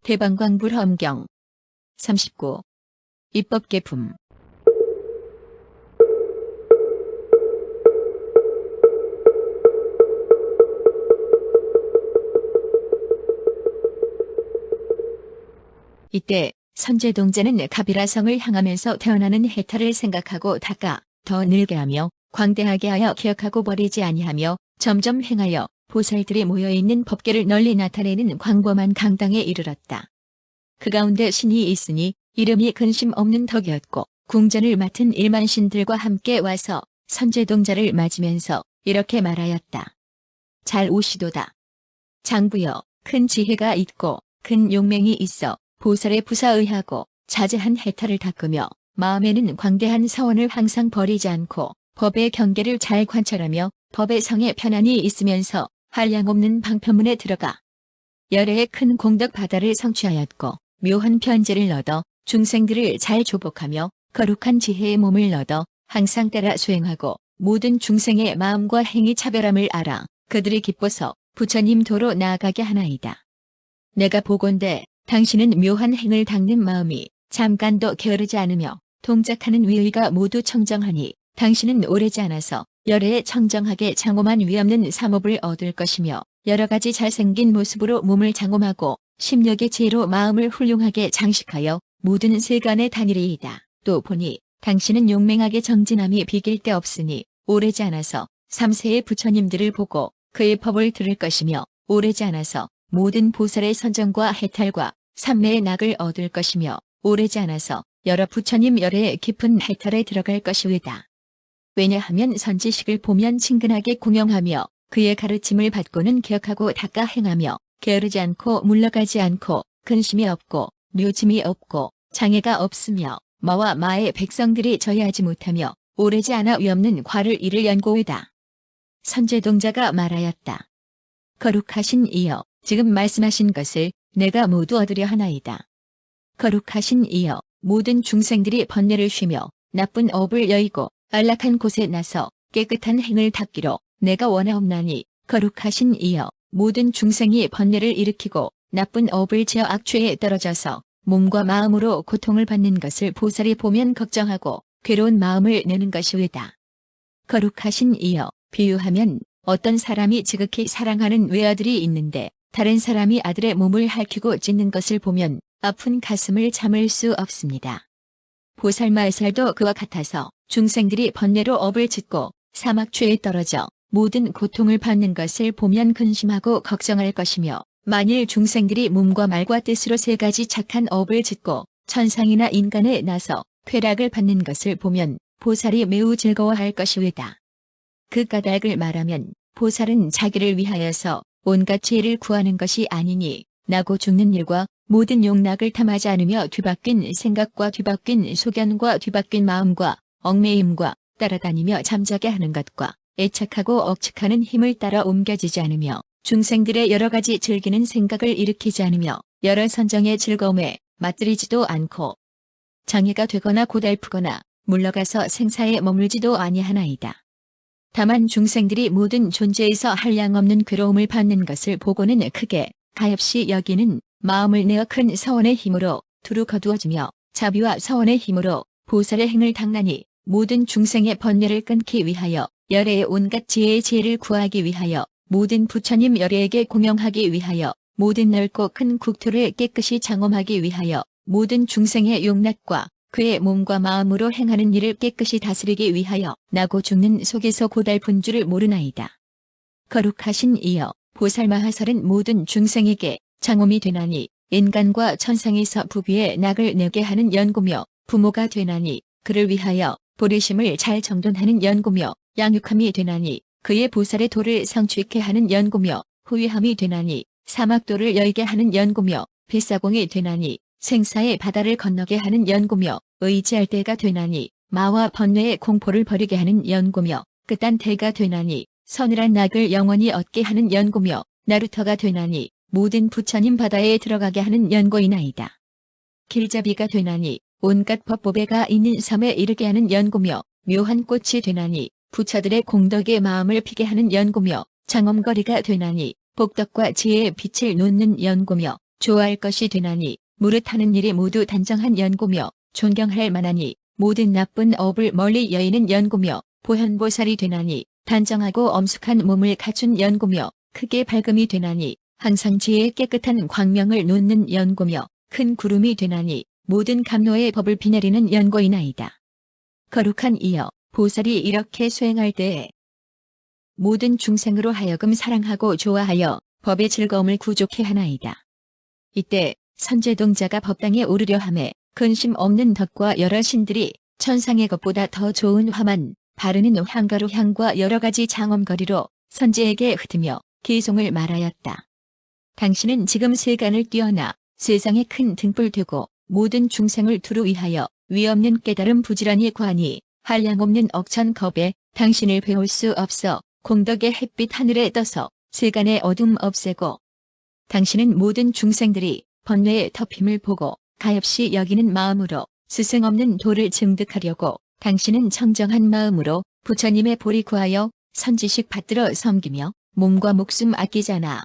대방광불험경 39. 입법개품. 이때 선제동자는 가비라성을 향하면서 태어나는 해탈을 생각하고 닦아 더 늘게 하며 광대하게 하여 기억하고 버리지 아니하며 점점 행하여 보살들이 모여있는 법계를 널리 나타내는 광범한 강당에 이르렀다. 그 가운데 신이 있으니 이름이 근심 없는 덕이었고 궁전을 맡은 일만신들과 함께 와서 선제동자를 맞으면서 이렇게 말하였다. 잘 오시도다. 장부여, 큰 지혜가 있고 큰 용맹이 있어 보살의 부사의하고 자제한 해탈을 닦으며 마음에는 광대한 사원을 항상 버리지 않고 법의 경계를 잘 관찰하며 법의 성에 편안히 있으면서 한량없는 방편문에 들어가 열애의 큰 공덕 바다를 성취하였고 묘한 편제를 얻어 중생들을 잘 조복하며 거룩한 지혜의 몸을 얻어 항상 따라 수행하고 모든 중생의 마음과 행위 차별함을 알아 그들이 기뻐서 부처님 도로 나아가게 하나이다. 내가 보건대 당신은 묘한 행을 닦는 마음이 잠깐도 게으르지 않으며 동작하는 위의가 모두 청정하니 당신은 오래지 않아서 열애에 청정하게 장엄한 위없는 삼업을 얻을 것이며 여러가지 잘생긴 모습으로 몸을 장엄하고 심력의 지혜로 마음을 훌륭하게 장식하여 모든 세간에 다니리이다. 또 보니 당신은 용맹하게 정진함이 비길 데 없으니 오래지 않아서 삼세의 부처님들을 보고 그의 법을 들을 것이며 오래지 않아서 모든 보살의 선정과 해탈과 삼매의 낙을 얻을 것이며 오래지 않아서 여러 부처님 열애의 깊은 해탈에 들어갈 것이외다. 왜냐하면 선지식을 보면 친근하게 공경하며 그의 가르침을 받고는 기억하고 닦아 행하며 게으르지 않고 물러가지 않고 근심이 없고 묘짐이 없고 장애가 없으며 마와 마의 백성들이 저해하지 못하며 오래지 않아 위없는 과를 이를 연고이다. 선제동자가 말하였다. 거룩하신 이여, 지금 말씀하신 것을 내가 모두 얻으려 하나이다. 거룩하신 이여, 모든 중생들이 번뇌를 쉬며 나쁜 업을 여의고 안락한 곳에 나서 깨끗한 행을 닦기로 내가 원하옵나니 거룩하신 이여, 모든 중생이 번뇌를 일으키고 나쁜 업을 지어 악취에 떨어져서 몸과 마음으로 고통을 받는 것을 보살이 보면 걱정하고 괴로운 마음을 내는 것이외다. 거룩하신 이여, 비유하면 어떤 사람이 지극히 사랑하는 외아들이 있는데 다른 사람이 아들의 몸을 핥히고 찢는 것을 보면 아픈 가슴을 참을 수 없습니다. 보살 말살도 그와 같아서 중생들이 번뇌로 업을 짓고 사막추에 떨어져 모든 고통을 받는 것을 보면 근심하고 걱정할 것이며 만일 중생들이 몸과 말과 뜻으로 세 가지 착한 업을 짓고 천상이나 인간에 나서 쾌락을 받는 것을 보면 보살이 매우 즐거워할 것이외다. 그 까닭을 말하면 보살은 자기를 위하여서 온갖 지혜를 구하는 것이 아니니 나고 죽는 일과 모든 욕락을 탐하지 않으며 뒤바뀐 생각과 뒤바뀐 소견과 뒤바뀐 마음과 얽매임과 따라다니며 잠자게 하는 것과 애착하고 억측하는 힘을 따라 옮겨지지 않으며 중생들의 여러 가지 즐기는 생각을 일으키지 않으며 여러 선정의 즐거움에 맞들이지도 않고 장애가 되거나 고달프거나 물러가서 생사에 머물지도 아니하나이다. 다만 중생들이 모든 존재에서 한량없는 괴로움을 받는 것을 보고는 크게 가엾이 여기는 마음을 내어 큰 서원의 힘으로 두루 거두어주며 자비와 서원의 힘으로 보살의 행을 닦나니 모든 중생의 번뇌를 끊기 위하여 열애의 온갖 지혜의 지혜를 구하기 위하여 모든 부처님 열애에게 공영하기 위하여 모든 넓고 큰 국토를 깨끗이 장엄하기 위하여 모든 중생의 욕락과 그의 몸과 마음으로 행하는 일을 깨끗이 다스리기 위하여 나고 죽는 속에서 고달픈 줄을 모르나이다. 거룩하신 이여, 보살마하설은 모든 중생에게 장엄이 되나니 인간과 천상에서 부귀의 낙을 내게 하는 연고며 부모가 되나니 그를 위하여 보리심을 잘 정돈하는 연고며 양육함이 되나니 그의 보살의 도를 성취케 하는 연고며 후위함이 되나니 사막도를 열게 하는 연고며 뱃사공이 되나니 생사의 바다를 건너게 하는 연고며 의지할 때가 되나니 마와 번뇌의 공포를 버리게 하는 연고며 끝단 태가 되나니 서늘한 낙을 영원히 얻게 하는 연고며 나루터가 되나니 모든 부처님 바다에 들어가게 하는 연고이나이다. 길잡이가 되나니 온갖 법보배가 있는 섬에 이르게 하는 연고며 묘한 꽃이 되나니 부처들의 공덕의 마음을 피게 하는 연고며 장엄거리가 되나니 복덕과 지혜의 빛을 놓는 연고며 좋아할 것이 되나니 무릇 하는 일이 모두 단정한 연고며 존경할 만하니 모든 나쁜 업을 멀리 여의는 연고며 보현보살이 되나니 단정하고 엄숙한 몸을 갖춘 연고며 크게 밝음이 되나니 항상 지혜의 깨끗한 광명을 놓는 연고며 큰 구름이 되나니 모든 감노의 법을 비내리는 연고이나이다. 거룩한 이여 보살이 이렇게 수행할 때에 모든 중생으로 하여금 사랑하고 좋아하여 법의 즐거움을 구족해 하나이다. 이때 선제동자가 법당에 오르려 하매 근심 없는 덕과 여러 신들이 천상의 것보다 더 좋은 화만 바르는 향가루 향과 여러 가지 장엄거리로 선제에게 흩으며 기송을 말하였다. 당신은 지금 세간을 뛰어나 세상에 큰 등불 되고 모든 중생을 두루 위하여 위없는 깨달음 부지런히 관이 한량없는 억천겁에 당신을 배울 수 없어 공덕의 햇빛 하늘에 떠서 세간의 어둠 없애고 당신은 모든 중생들이 번뇌의 덮임을 보고 가엾이 여기는 마음으로 스승 없는 도를 증득하려고 당신은 청정한 마음으로 부처님의 보리 구하여 선지식 받들어 섬기며 몸과 목숨 아끼잖아.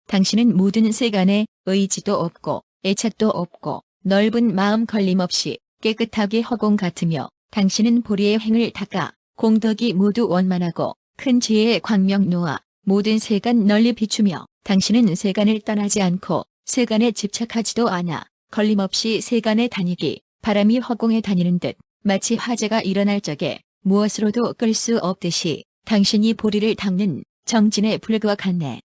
당신은 모든 세간에 의지도 없고 애착도 없고 넓은 마음 걸림없이 깨끗하게 허공 같으며 당신은 보리의 행을 닦아 공덕이 모두 원만하고 큰 지혜의 광명 놓아 모든 세간 널리 비추며 당신은 세간을 떠나지 않고 세간에 집착하지도 않아 걸림없이 세간에 다니기 바람이 허공에 다니는 듯 마치 화재가 일어날 적에 무엇으로도 끌 수 없듯이 당신이 보리를 닦는 정진의 불과 같네.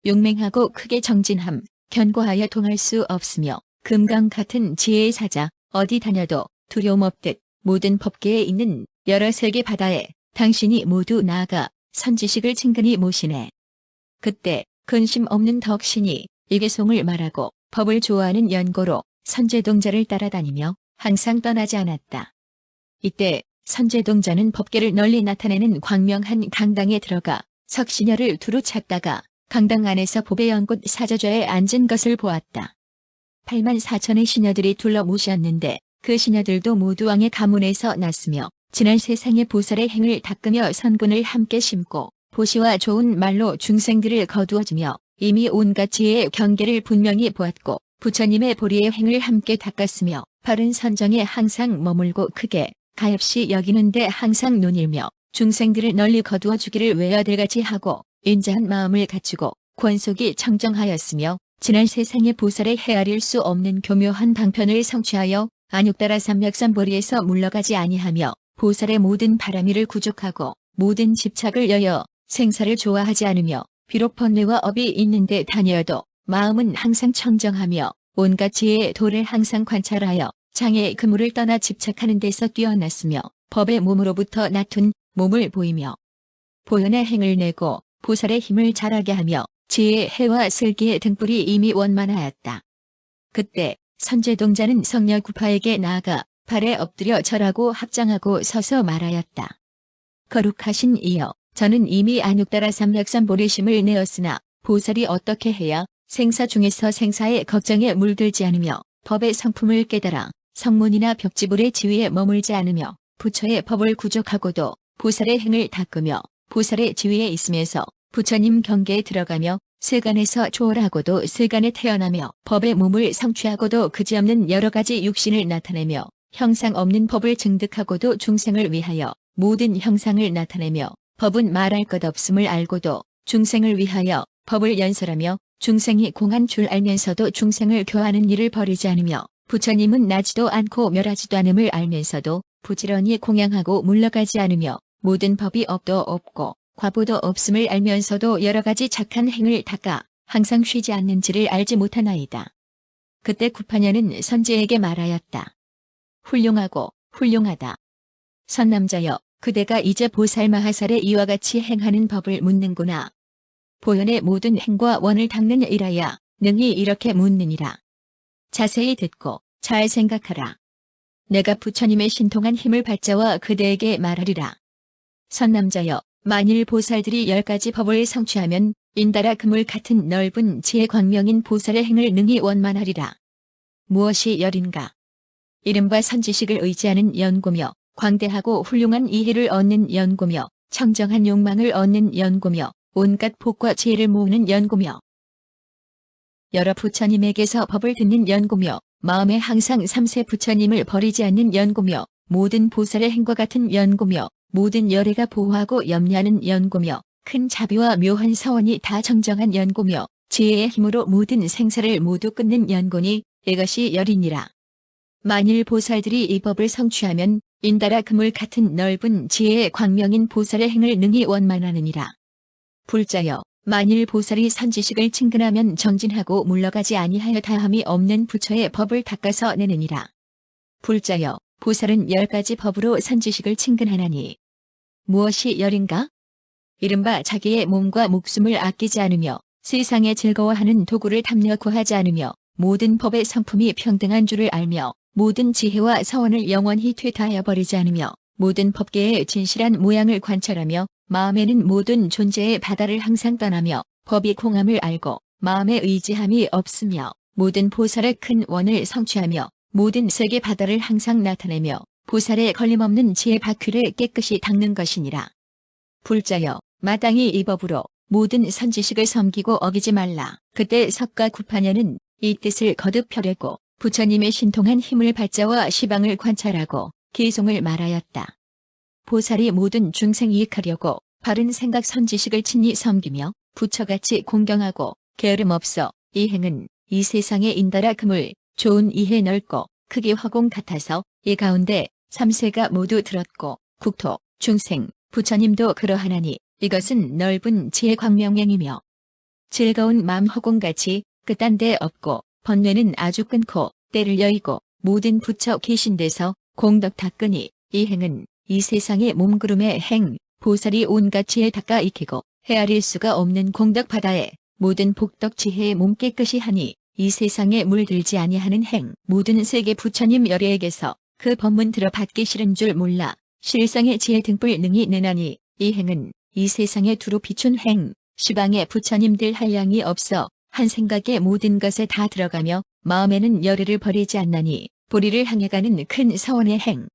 용맹하고 크게 정진함 견고하여 통할 수 없으며 금강 같은 지혜의 사자 어디 다녀도 두려움 없듯 모든 법계에 있는 여러 세계 바다에 당신이 모두 나아가 선지식을 친근히 모시네. 그때 근심 없는 덕신이 이계송을 말하고 법을 좋아하는 연고로 선제동자를 따라다니며 항상 떠나지 않았다. 이때 선제동자는 법계를 널리 나타내는 광명한 강당에 들어가 석신여를 두루 찾다가 강당 안에서 법의 연꽃 사저좌에 앉은 것을 보았다. 8만 4천의 시녀들이 둘러 모셨는데 그 시녀들도 모두 왕의 가문에서 났으며 지난 세상의 보살의 행을 닦으며 선군을 함께 심고 보시와 좋은 말로 중생들을 거두어주며 이미 온갖 지혜의 경계를 분명히 보았고 부처님의 보리의 행을 함께 닦았으며 바른 선정에 항상 머물고 크게 가엾이 여기는데 항상 눈일며 중생들을 널리 거두어 주기를 외아들같이 하고 인자한 마음을 갖추고 권속이 청정하였으며 지난 세상의 보살의 헤아릴 수 없는 교묘한 방편을 성취하여 안육따라 삼맥산보리에서 물러가지 아니하며 보살의 모든 바람이를 구족하고 모든 집착을 여여 생사를 좋아하지 않으며 비록 번뇌와 업이 있는데 다녀도 마음은 항상 청정하며 온갖 지혜의 도를 항상 관찰하여 장애의 그물을 떠나 집착하는 데서 뛰어났으며 법의 몸으로부터 나툰 몸을 보이며 보현의 행을 내고 보살의 힘을 자라게 하며 지혜의 해와 슬기의 등불이 이미 원만하였다. 그때 선제동자는 성녀 구파에게 나아가 발에 엎드려 절하고 합장하고 서서 말하였다. 거룩하신 이여, 저는 이미 안육따라 삼맥산보리심을 내었으나 보살이 어떻게 해야 생사 중에서 생사의 걱정에 물들지 않으며 법의 성품을 깨달아 성문이나 벽지불의 지위에 머물지 않으며 부처의 법을 구족하고도 보살의 행을 닦으며 보살의 지위에 있으면서 부처님 경계에 들어가며 세간에서 초월하고도 세간에 태어나며 법의 몸을 성취하고도 그지없는 여러 가지 육신을 나타내며 형상 없는 법을 증득하고도 중생을 위하여 모든 형상을 나타내며 법은 말할 것 없음을 알고도 중생을 위하여 법을 연설하며 중생이 공한 줄 알면서도 중생을 교하는 일을 버리지 않으며 부처님은 나지도 않고 멸하지도 않음을 알면서도 부지런히 공양하고 물러가지 않으며 모든 법이 업도 없고 과보도 없음을 알면서도 여러 가지 착한 행을 닦아 항상 쉬지 않는지를 알지 못하나이다. 그때 구파녀는 선제에게 말하였다. 훌륭하고 훌륭하다. 선남자여, 그대가 이제 보살 마하살의 이와 같이 행하는 법을 묻는구나. 보현의 모든 행과 원을 닦는 이라야 능히 이렇게 묻느니라. 자세히 듣고 잘 생각하라. 내가 부처님의 신통한 힘을 받자와 그대에게 말하리라. 선남자여, 만일 보살들이 10가지 법을 성취하면 인다라 그물 같은 넓은 지혜 광명인 보살의 행을 능히 원만하리라. 무엇이 열인가? 이른바 선지식을 의지하는 연고며 광대하고 훌륭한 이해를 얻는 연고며 청정한 욕망을 얻는 연고며 온갖 복과 지혜를 모으는 연고며 여러 부처님에게서 법을 듣는 연고며 마음에 항상 삼세 부처님을 버리지 않는 연고며 모든 보살의 행과 같은 연고며 모든 열애가 보호하고 염려하는 연고며 큰 자비와 묘한 사원이 다 정정한 연고며 지혜의 힘으로 모든 생사를 모두 끊는 연고니 이것이 열이니라. 만일 보살들이 이 법을 성취하면 인다라 그물 같은 넓은 지혜의 광명인 보살의 행을 능히 원만하느니라. 불자여, 만일 보살이 선지식을 친근하면 정진하고 물러가지 아니하여 다함이 없는 부처의 법을 닦아서 내느니라. 불자여, 보살은 10가지 법으로 선지식을 친근하나니 무엇이 열인가? 이른바 자기의 몸과 목숨을 아끼지 않으며 세상에 즐거워하는 도구를 탐려 구하지 않으며 모든 법의 성품이 평등한 줄을 알며 모든 지혜와 사원을 영원히 퇴타하여 버리지 않으며 모든 법계의 진실한 모양을 관찰하며 마음에는 모든 존재의 바다를 항상 떠나며 법이 공함을 알고 마음에 의지함이 없으며 모든 보살의 큰 원을 성취하며 모든 세계 바다를 항상 나타내며 보살의 걸림없는 지혜 바퀴를 깨끗이 닦는 것이니라. 불자여, 마땅히 이 법으로 모든 선지식을 섬기고 어기지 말라. 그때 석가 구파녀는 이 뜻을 거듭 펴려고 부처님의 신통한 힘을 발자와 시방을 관찰하고 개송을 말하였다. 보살이 모든 중생 이익하려고 바른 생각 선지식을 친히 섬기며 부처같이 공경하고 게으름 없어 이 행은 이 세상의 인다라 그물 좋은 이해 넓고 크기 화공 같아서 이 가운데 삼세가 모두 들었고 국토, 중생, 부처님도 그러하나니 이것은 넓은 지혜 광명행이며 즐거운 마음 허공같이 끝한 데 없고 번뇌는 아주 끊고 때를 여의고 모든 부처 계신 데서 공덕 닦으니 이 행은 이 세상의 몸구름의 행, 보살이 온갖 지혜 닦아 익히고 헤아릴 수가 없는 공덕 바다에 모든 복덕 지혜의 몸 깨끗이 하니 이 세상에 물들지 아니하는 행, 모든 세계 부처님 열애에게서 그 법문 들어 받기 싫은 줄 몰라 실성의 지혜 등불 능히 내나니 이 행은 이 세상에 두루 비춘 행, 시방의 부처님들 한량이 없어 한 생각에 모든 것에 다 들어가며 마음에는 열애를 버리지 않나니 보리를 향해 가는 큰 사원의 행.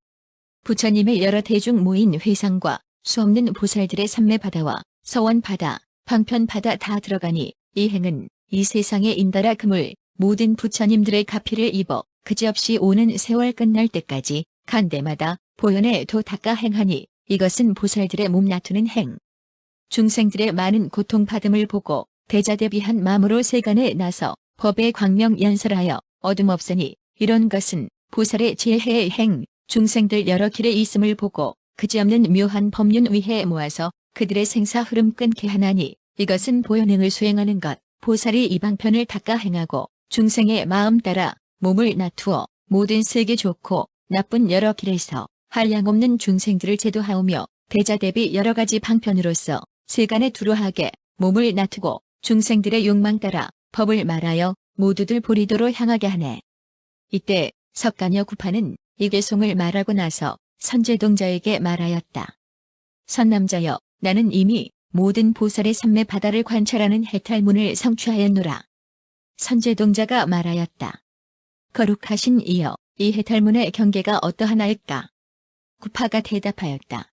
부처님의 여러 대중 모인 회상과 수없는 보살들의 삼매바다와 서원바다, 방편바다 다 들어가니 이 행은 이 세상의 인다라 그물 모든 부처님들의 가피를 입어 그지없이 오는 세월 끝날 때까지 간 데마다 보현에 도 닦아 행하니 이것은 보살들의 몸 나투는 행. 중생들의 많은 고통받음을 보고 대자대비한 마음으로 세간에 나서 법의 광명 연설하여 어둠 없으니 이런 것은 보살의 지혜의 행, 중생들 여러 길에 있음을 보고 그지없는 묘한 법륜 위에 모아서 그들의 생사 흐름 끊게 하나니 이것은 보현행을 수행하는 것, 보살이 이 방편을 닦아 행하고 중생의 마음 따라 몸을 나투어 모든 세계 좋고 나쁜 여러 길에서 한량없는 중생들을 제도하오며 대자대비 여러 가지 방편으로서 세간에 두루하게 몸을 나투고 중생들의 욕망 따라 법을 말하여 모두들 보리도로 향하게 하네. 이때 석가녀 구파는 이 개송을 말하고 나서 선제동자에게 말하였다. 선남자여, 나는 이미 모든 보살의 삼매 바다를 관찰하는 해탈문을 성취하였노라. 선제동자가 말하였다. 거룩하신 이여, 이 해탈문의 경계가 어떠하나이까? 구파가 대답하였다.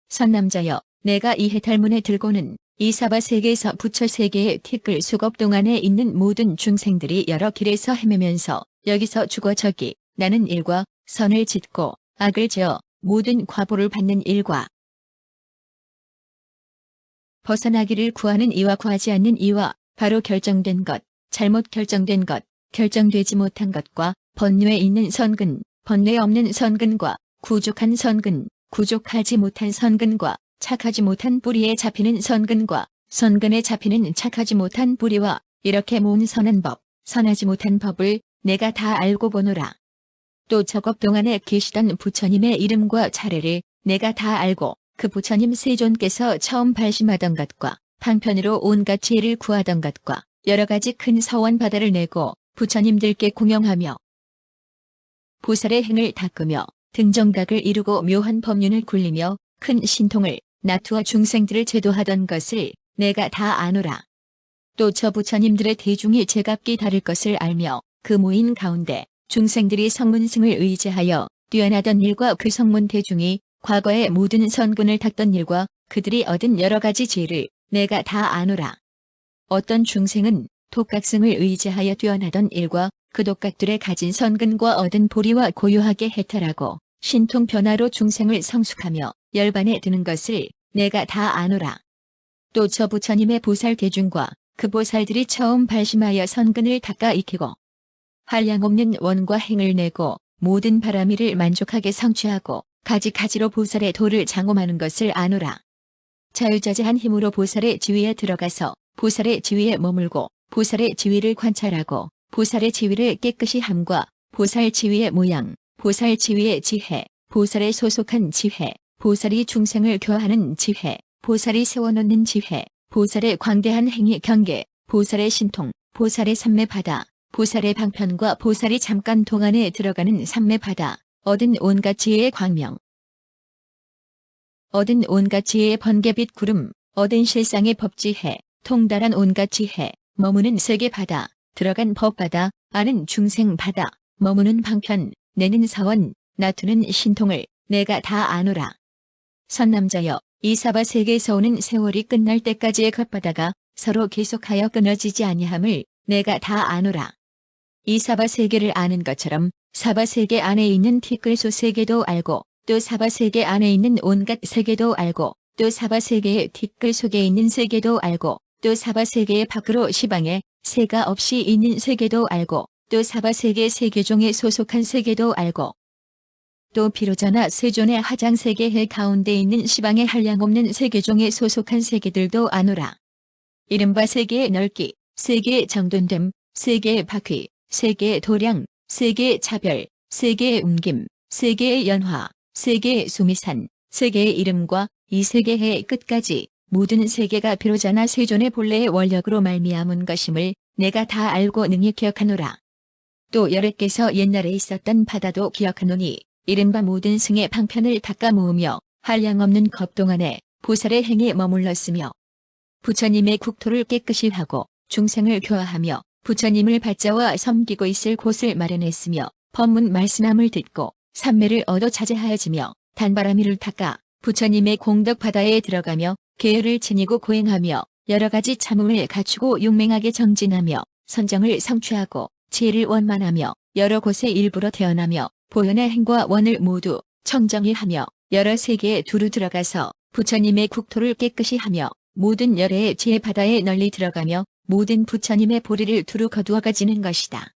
선남자여, 내가 이 해탈문에 들고는 이 사바 세계에서 부처 세계의 티끌 수겁 동안에 있는 모든 중생들이 여러 길에서 헤매면서 여기서 죽어 저기 나는 일과 선을 짓고 악을 지어 모든 과보를 받는 일과 벗어나기를 구하는 이와 구하지 않는 이와 바로 결정된 것, 잘못 결정된 것, 결정되지 못한 것과 번뇌에 있는 선근, 번뇌 없는 선근과 구족한 선근, 구족하지 못한 선근과 착하지 못한 뿌리에 잡히는 선근과 선근에 잡히는 착하지 못한 뿌리와 이렇게 모은 선한 법, 선하지 못한 법을 내가 다 알고 보노라. 또 저겁 동안에 계시던 부처님의 이름과 차례를 내가 다 알고 그 부처님 세존께서 처음 발심하던 것과 방편으로 온갖 지혜를 구하던 것과 여러 가지 큰 서원 바다를 내고 부처님들께 공영하며 보살의 행을 닦으며 등정각을 이루고 묘한 법륜을 굴리며 큰 신통을 나투어 중생들을 제도하던 것을 내가 다 아노라. 또 저 부처님들의 대중이 제각기 다를 것을 알며 그 모인 가운데 중생들이 성문승을 의지하여 뛰어나던 일과 그 성문 대중이 과거의 모든 선근을 닦던 일과 그들이 얻은 여러 가지 지혜를 내가 다 아노라. 어떤 중생은 독각승을 의지하여 뛰어나던 일과 그 독각들의 가진 선근과 얻은 보리와 고요하게 해탈하고 신통 변화로 중생을 성숙하며 열반에 드는 것을 내가 다 아노라. 또 저 부처님의 보살 대중과 그 보살들이 처음 발심하여 선근을 닦아 익히고 한량없는 원과 행을 내고 모든 바라미를 만족하게 성취하고 가지가지로 보살의 도를 장엄하는 것을 아노라. 자유자재한 힘으로 보살의 지위에 들어가서 보살의 지위에 머물고 보살의 지위를 관찰하고 보살의 지위를 깨끗이 함과 보살 지위의 모양, 보살 지위의 지혜, 보살에 소속한 지혜, 보살이 중생을 교화하는 지혜, 보살이 세워놓는 지혜, 보살의 광대한 행위 경계, 보살의 신통, 보살의 삼매바다, 보살의 방편과 보살이 잠깐 동안에 들어가는 삼매바다, 얻은 온갖 지혜의 광명, 얻은 온갖 지혜의 번개빛 구름, 얻은 실상의 법지혜, 통달한 온갖 지혜, 머무는 세계바다, 들어간 법바다, 아는 중생바다, 머무는 방편, 내는 사원, 나투는 신통을 내가 다 아노라. 선남자여, 이 사바세계에서 오는 세월이 끝날 때까지의 겉바다가 서로 계속하여 끊어지지 아니함을 내가 다 아노라. 이 사바세계를 아는 것처럼 사바세계 안에 있는 티끌소 세계도 알고 또 사바세계 안에 있는 온갖 세계도 알고 또 사바세계의 티끌 속에 있는 세계도 알고 또 사바세계의 밖으로 시방에 새가 없이 있는 세계도 알고 또 사바세계 세계종에 소속한 세계도 알고 또 비로자나 세존의 화장세계의 가운데 있는 시방에 한량없는 세계종에 소속한 세계들도 아노라. 이른바 세계의 넓기, 세계의 정돈됨, 세계의 바퀴, 세계의 도량, 세계의 차별, 세계의 움김, 세계의 연화, 세계의 수미산, 세계의 이름과 이 세계의 끝까지 모든 세계가 비로자나 세존의 본래의 원력으로 말미암은 것임을 내가 다 알고 능히 기억하노라. 또 여래께서 옛날에 있었던 바다도 기억하노니 이른바 모든 승의 방편을 닦아 모으며 한량없는 겁동안에 보살의 행에 머물렀으며 부처님의 국토를 깨끗이 하고 중생을 교화하며 부처님을 받자와 섬기고 있을 곳을 마련했으며 법문 말씀함을 듣고 삼매를 얻어 자제하여지며 단바라미를 닦아 부처님의 공덕 바다에 들어가며 계율을 지니고 고행하며 여러 가지 참음을 갖추고 용맹하게 정진하며 선정을 성취하고 지혜를 원만하며 여러 곳에 일부러 태어나며 보현의 행과 원을 모두 청정히 하며 여러 세계에 두루 들어가서 부처님의 국토를 깨끗이 하며 모든 열애의 지혜 바다에 널리 들어가며 모든 부처님의 보리를 두루 거두어 가지는 것이다.